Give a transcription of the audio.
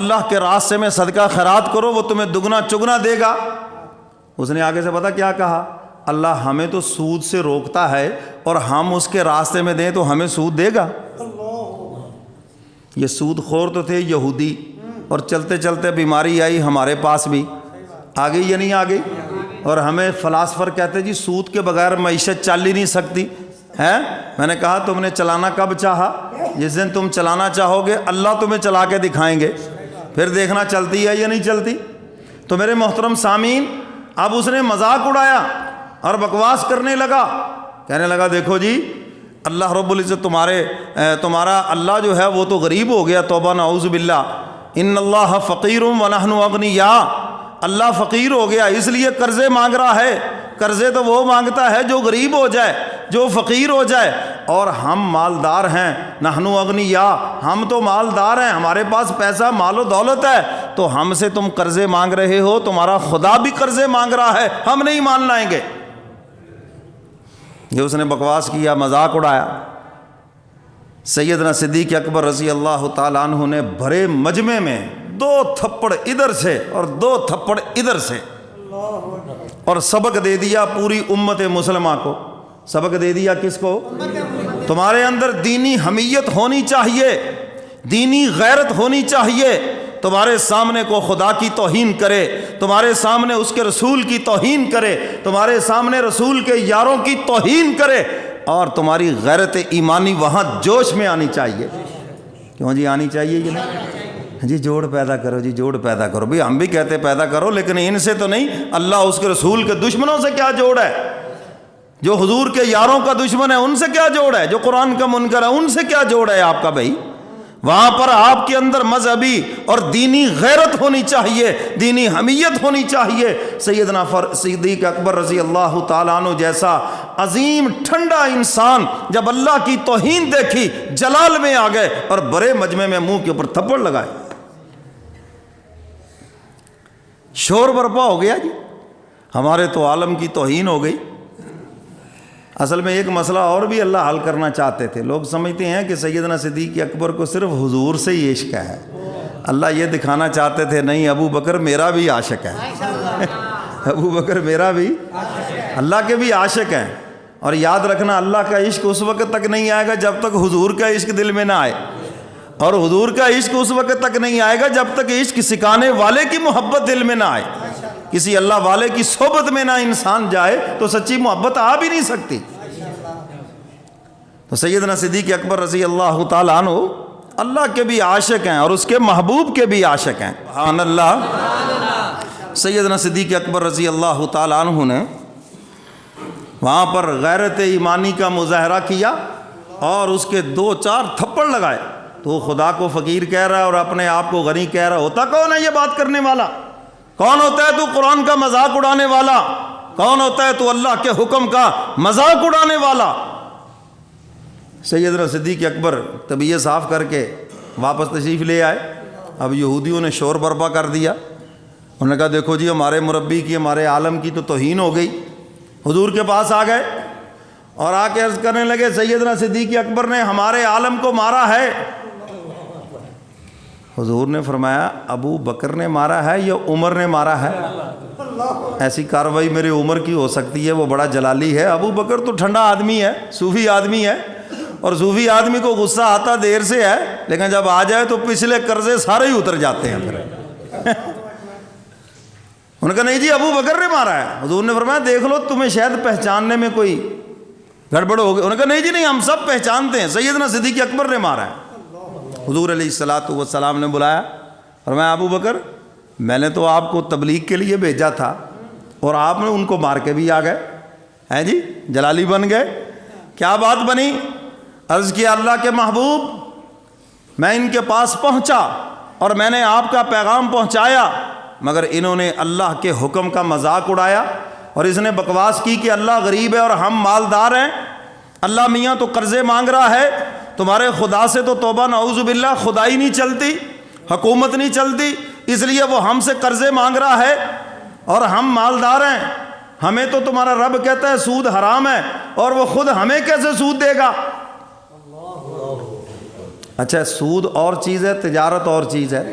اللہ کے راستے میں صدقہ خیرات کرو وہ تمہیں دگنا چگنا دے گا۔ اس نے آگے سے پتہ کیا کہا؟ اللہ ہمیں تو سود سے روکتا ہے اور ہم اس کے راستے میں دیں تو ہمیں سود دے گا؟ یہ سود خور تو تھے یہودی، اور چلتے چلتے بیماری آئی ہمارے پاس بھی، آ گئی یا نہیں آ گئی؟ اور ہمیں فلاسفر کہتے جی سود کے بغیر معیشت چل ہی نہیں سکتی ہے۔ میں نے کہا تم نے چلانا کب چاہا؟ جس دن تم چلانا چاہو گے اللہ تمہیں چلا کے دکھائیں گے، پھر دیکھنا چلتی ہے یا نہیں چلتی۔ تو میرے محترم سامعین، اب اس نے مذاق اڑایا اور بکواس کرنے لگا، کہنے لگا دیکھو جی اللہ رب العزت تمہارا اللہ جو ہے وہ تو غریب ہو گیا، توبہ نعوذ باللہ، ان اللہ فقیر ونحن اغنیاء، اللہ فقیر ہو گیا اس لیے قرضے مانگ رہا ہے۔ قرضے تو وہ مانگتا ہے جو غریب ہو جائے، جو فقیر ہو جائے، اور ہم مالدار ہیں، نحن اغنیاء، ہم تو مالدار ہیں، ہمارے پاس پیسہ مال و دولت ہے، تو ہم سے تم قرضے مانگ رہے ہو، تمہارا خدا بھی قرضے مانگ رہا ہے، ہم نہیں مان لائیں گے۔ یہ اس نے بکواس کیا، مذاق اڑایا۔ سیدنا صدیق اکبر رضی اللہ تعالیٰ عنہ نے بھرے مجمع میں 2 تھپڑ ادھر سے اور 2 تھپڑ ادھر سے، اور سبق دے دیا پوری امت مسلمہ کو۔ سبق دے دیا کس کو؟ تمہارے اندر دینی حمیت ہونی چاہیے، دینی غیرت ہونی چاہیے۔ تمہارے سامنے کو خدا کی توہین کرے، تمہارے سامنے اس کے رسول کی توہین کرے، تمہارے سامنے رسول کے یاروں کی توہین کرے، اور تمہاری غیرت ایمانی وہاں جوش میں آنی چاہیے۔ کیوں جی آنی چاہیے؟ یہ نہیں جی جوڑ پیدا کرو، جی جوڑ پیدا کرو، بھی ہم بھی کہتے پیدا کرو، لیکن ان سے تو نہیں۔ اللہ اس کے رسول کے دشمنوں سے کیا جوڑ ہے؟ جو حضور کے یاروں کا دشمن ہے ان سے کیا جوڑ ہے؟ جو قرآن کا منکر ہے ان سے کیا جوڑ ہے آپ کا بھائی؟ وہاں پر آپ کے اندر مذہبی اور دینی غیرت ہونی چاہیے، دینی حمیت ہونی چاہیے۔ سیدنا صدیق اکبر رضی اللہ تعالیٰ عنہ جیسا عظیم ٹھنڈا انسان جب اللہ کی توہین دیکھی جلال میں آ گئے اور بڑے مجمع میں منہ کے اوپر تھپڑ لگائے۔ شور برپا ہو گیا جی، ہمارے تو عالم کی توہین ہو گئی۔ اصل میں ایک مسئلہ اور بھی اللہ حل کرنا چاہتے تھے۔ لوگ سمجھتے ہیں کہ سیدنا صدیق اکبر کو صرف حضور سے ہی عشق ہے، اللہ یہ دکھانا چاہتے تھے نہیں ابو بکر میرا بھی عاشق ہے، ابو بکر میرا بھی، اللہ کے بھی عاشق ہیں۔ اور یاد رکھنا اللہ کا عشق اس وقت تک نہیں آئے گا جب تک حضور کا عشق دل میں نہ آئے، اور حضور کا عشق اس وقت تک نہیں آئے گا جب تک عشق سکھانے والے کی محبت دل میں نہ آئے۔ کسی اللہ والے کی صحبت میں نہ انسان جائے تو سچی محبت آ بھی نہیں سکتی۔ تو سیدنا صدیق اکبر رضی اللہ تعالیٰ عنہ اللہ کے بھی عاشق ہیں اور اس کے محبوب کے بھی عاشق ہیں۔ سبحان اللہ۔ سیدنا صدیق اکبر رضی اللہ تعالیٰ عنہ نے وہاں پر غیرت ایمانی کا مظاہرہ کیا اور اس کے 2-4 تھپڑ لگائے۔ تو خدا کو فقیر کہہ رہا ہے اور اپنے آپ کو غنی کہہ رہا ہے۔ ہوتا کون ہے یہ بات کرنے والا؟ کون ہوتا ہے تو قرآن کا مذاق اڑانے والا؟ کون ہوتا ہے تو اللہ کے حکم کا مذاق اڑانے والا؟ سیدنا صدیق اکبر طبیعت صاف کر کے واپس تشریف لے آئے۔ اب یہودیوں نے شور برپا کر دیا، انہوں نے کہا دیکھو جی ہمارے مربی کی، ہمارے عالم کی تو توہین ہو گئی۔ حضور کے پاس آ گئے اور آ کے عرض کرنے لگے سیدنا صدیق اکبر نے ہمارے عالم کو مارا ہے۔ حضور نے فرمایا ابو بکر نے مارا ہے یا عمر نے مارا ہے؟ ایسی کارروائی میرے عمر کی ہو سکتی ہے، وہ بڑا جلالی ہے، ابو بکر تو ٹھنڈا آدمی ہے، صوفی آدمی ہے، اور صوفی آدمی کو غصہ آتا دیر سے ہے، لیکن جب آ جائے تو پچھلے قرضے سارے ہی اتر جاتے ہیں۔ پھر انہوں نے کہا نہیں جی ابو بکر نے مارا ہے۔ حضور نے فرمایا دیکھ لو تمہیں شاید پہچاننے میں کوئی گڑبڑ ہو گئی۔ انہوں نے کہا نہیں جی نہیں، ہم سب پہچانتے ہیں، سیدنا صدیق اکبر نے مارا ہے۔ حضور علیہ الصلوۃ والسلام نے بلایا، فرمایا ابو بکر میں نے تو آپ کو تبلیغ کے لیے بھیجا تھا اور آپ نے ان کو مار کے بھی آ گئے ہیں جی، جلالی بن گئے، کیا بات بنی؟ عرض کیا اللہ کے محبوب میں ان کے پاس پہنچا اور میں نے آپ کا پیغام پہنچایا، مگر انہوں نے اللہ کے حکم کا مذاق اڑایا اور اس نے بکواس کی کہ اللہ غریب ہے اور ہم مالدار ہیں، اللہ میاں تو قرضے مانگ رہا ہے، تمہارے خدا سے تو توبہ نعوذ باللہ خدائی نہیں چلتی، حکومت نہیں چلتی، اس لیے وہ ہم سے قرضے مانگ رہا ہے اور ہم مالدار ہیں، ہمیں تو تمہارا رب کہتا ہے سود حرام ہے اور وہ خود ہمیں کیسے سود دے گا؟ اچھا سود اور چیز ہے، تجارت اور چیز ہے۔